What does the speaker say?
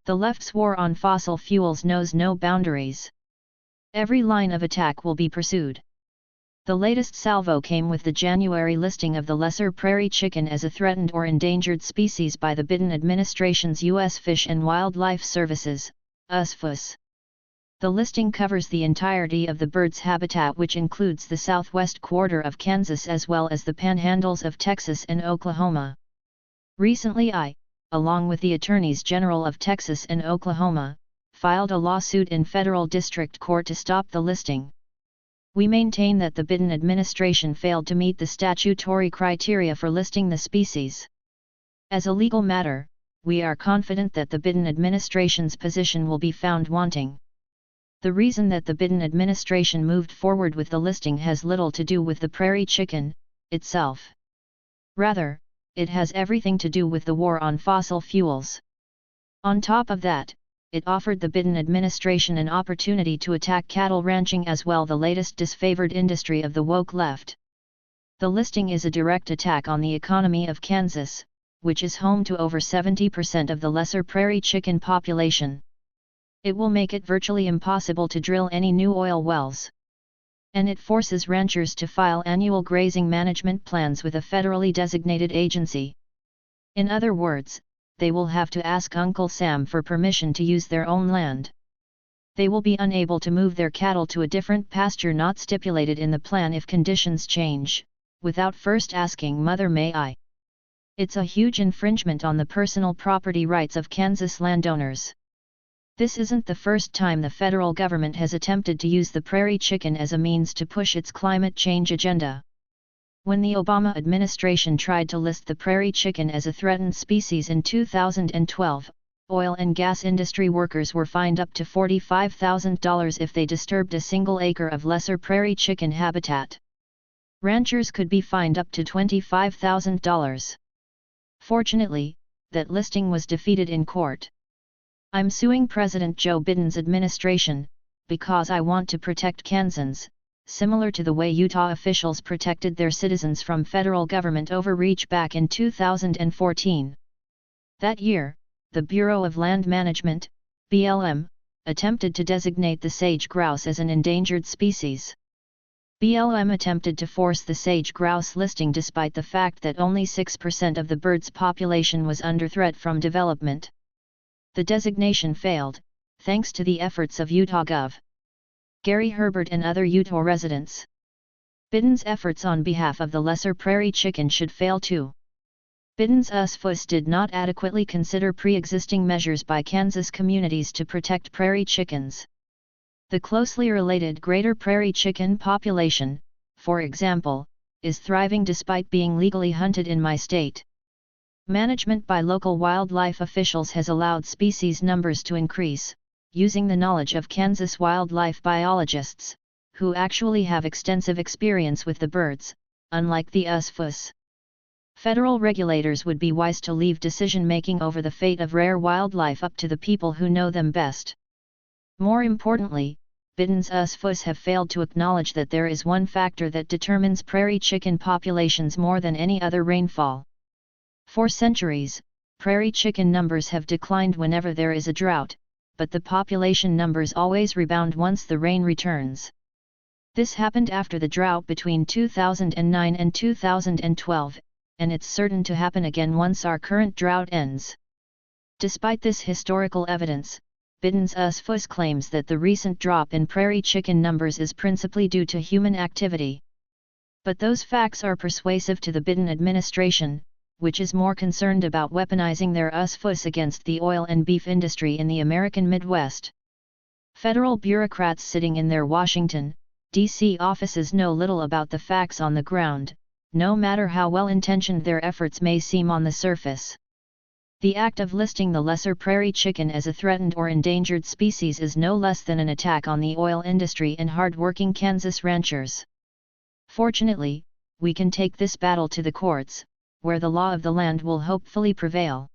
The left's war on fossil fuels knows no boundaries. Every line of attack will be pursued. The latest salvo came with the January listing of the lesser prairie chicken as a threatened or endangered species by the Biden administration's U.S. Fish and Wildlife Services, USFS. The listing covers the entirety of the bird's habitat, which includes the southwest quarter of Kansas as well as the panhandles of Texas and Oklahoma. Recently along with the Attorneys General of Texas and Oklahoma, filed a lawsuit in federal district court to stop the listing. We maintain that the Biden administration failed to meet the statutory criteria for listing the species. As a legal matter, we are confident that the Biden administration's position will be found wanting. The reason that the Biden administration moved forward with the listing has little to do with the prairie chicken itself. Rather, it has everything to do with the war on fossil fuels. On top of that, it offered the Biden administration an opportunity to attack cattle ranching as well, the latest disfavored industry of the woke left. The listing is a direct attack on the economy of Kansas, which is home to over 70% of the lesser prairie chicken population. It will make it virtually impossible to drill any new oil wells. And it forces ranchers to file annual grazing management plans with a federally designated agency. In other words, they will have to ask Uncle Sam for permission to use their own land. They will be unable to move their cattle to a different pasture not stipulated in the plan if conditions change, without first asking Mother May I. It's a huge infringement on the personal property rights of Kansas landowners. This isn't the first time the federal government has attempted to use the prairie chicken as a means to push its climate change agenda. When the Obama administration tried to list the prairie chicken as a threatened species in 2012, oil and gas industry workers were fined up to $45,000 if they disturbed a single acre of lesser prairie chicken habitat. Ranchers could be fined up to $25,000. Fortunately, that listing was defeated in court. I'm suing President Joe Biden's administration, because I want to protect Kansans, similar to the way Utah officials protected their citizens from federal government overreach back in 2014. That year, the Bureau of Land Management, BLM, attempted to designate the sage grouse as an endangered species. BLM attempted to force the sage grouse listing despite the fact that only 6% of the bird's population was under threat from development. The designation failed, thanks to the efforts of Utah Gov. Gary Herbert and other Utah residents. Biden's efforts on behalf of the lesser prairie chicken should fail too. Biden's USFS did not adequately consider pre-existing measures by Kansas communities to protect prairie chickens. The closely related greater prairie chicken population, for example, is thriving despite being legally hunted in my state. Management by local wildlife officials has allowed species numbers to increase, using the knowledge of Kansas wildlife biologists, who actually have extensive experience with the birds, unlike the USFS. Federal regulators would be wise to leave decision-making over the fate of rare wildlife up to the people who know them best. More importantly, Biden's USFS have failed to acknowledge that there is one factor that determines prairie chicken populations more than any other: rainfall. For centuries, prairie chicken numbers have declined whenever there is a drought, but the population numbers always rebound once the rain returns. This happened after the drought between 2009 and 2012, and it's certain to happen again once our current drought ends. Despite this historical evidence, Biden's USFS claims that the recent drop in prairie chicken numbers is principally due to human activity. But those facts are persuasive to the Biden administration, which is more concerned about weaponizing their USFS against the oil and beef industry in the American Midwest. Federal bureaucrats sitting in their Washington, D.C. offices know little about the facts on the ground, no matter how well-intentioned their efforts may seem on the surface. The act of listing the lesser prairie chicken as a threatened or endangered species is no less than an attack on the oil industry and hard-working Kansas ranchers. Fortunately, we can take this battle to the courts, where the law of the land will hopefully prevail.